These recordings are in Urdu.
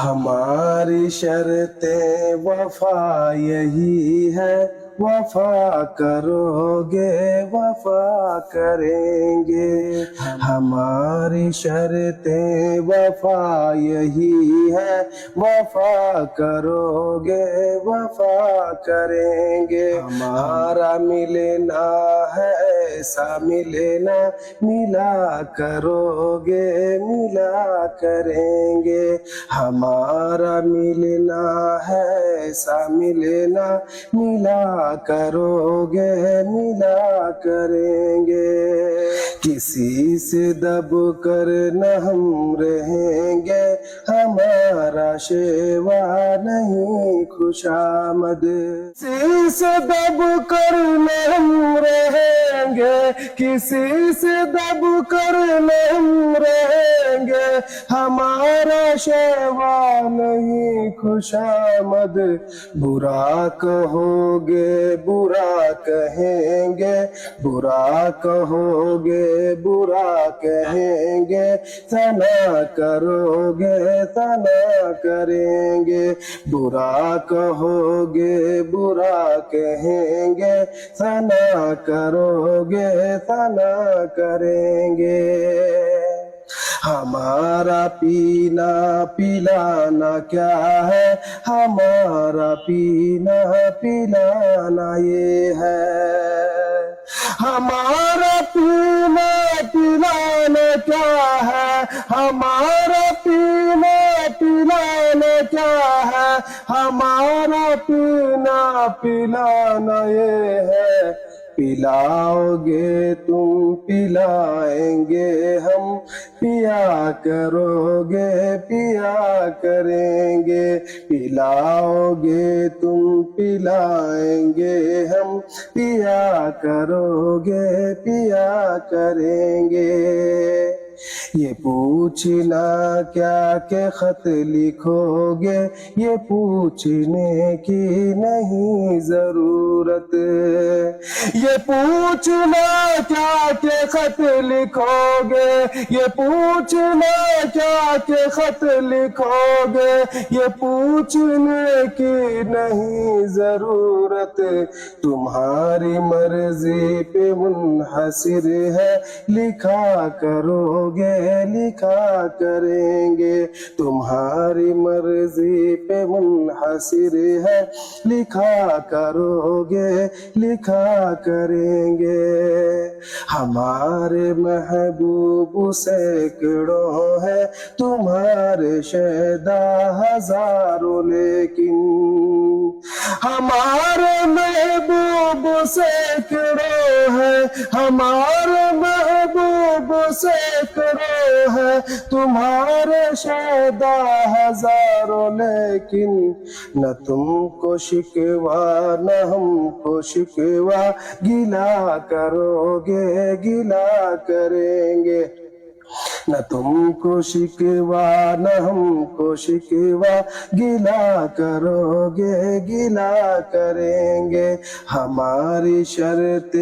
ہماری شرط وفا یہی ہے، وفا کرو گے وفا کریں گے۔ ہماری شرط وفا یہی ہے، وفا کرو گے وفا کریں گے۔ ہمارا ملنا ہے ایسا ملنا، ملا کرو گے ملا کریں گے۔ ہمارا ملنا ہے ایسا ملنا، ملا کرو گے ملا کریں گے۔ کسی سے دب کر نہ ہم رہیں گے، ہمارا شیوا نہیں خوشامد۔ کسی سے دب کر نہ ہم رہیں گے، کسی سے دب کر نہ ہم رہیں گے، ہمارا شیوا نہیں خوشامد۔ برا کہو گے برا کہیں گے، برا کہو گے برا کہیں گے، ثنا کرو گے ثنا کریں گے۔ برا کہو گے برا کہیں گے، ثنا کرو گے ثنا کریں گے۔ ہمارا پینا پلانا کیا ہے، ہمارا پینا پلانا یہ ہے۔ ہمارا پینا پلانا کیا ہے، ہمارا پینا پلانا کیا ہے، ہمارا پینا پلانا یہ ہے۔ پلاؤ گے تم پلائیں گے ہم، پیا کرو گے پیا کریں گے۔ پلاؤ گے تم پلائیں گے ہم، پیا کرو گے پیا کریں گے۔ یہ پوچھنا کیا کہ خط لکھو گے، یہ پوچھنے کی نہیں ضرورت۔ یہ پوچھنا کیا کہ خط لکھو گے، یہ پوچھنا کیا کہ خط لکھو گے، یہ پوچھنے کی نہیں ضرورت۔ تمہاری مرضی پہ منحصر ہے، لکھا کرو گے لکھا کریں گے۔ تمہاری مرضی پہ منحصر ہے، لکھا کرو گے لکھا کریں گے۔ ہمارے محبوب سینکڑوں ہیں، تمہارے شیدا ہزاروں، لیکن ہمارے محبوب سینکڑوں ہیں، ہمارے محبوب سینکڑوں ہیں، تمہارے شیدا ہزاروں، لیکن نہ تم کو شکوا نہ ہم کو شکوا، گلا کرو گے گلا کریں گے۔ نہ تم کو شکوا نہ ہم کو شکوا، گلا کرو گے گلا کریں گے۔ ہماری شرط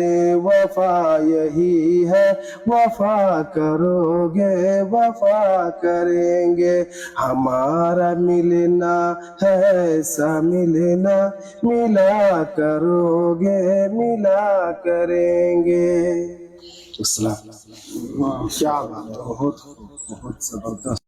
وفا یہی ہے، وفا کرو گے وفا کریں گے۔ ہمارا ملنا ہے ایسا ملنا، ملا کرو گے ملا کریں گے۔ السلام۔ کیا بات ہے، بہت زبردست۔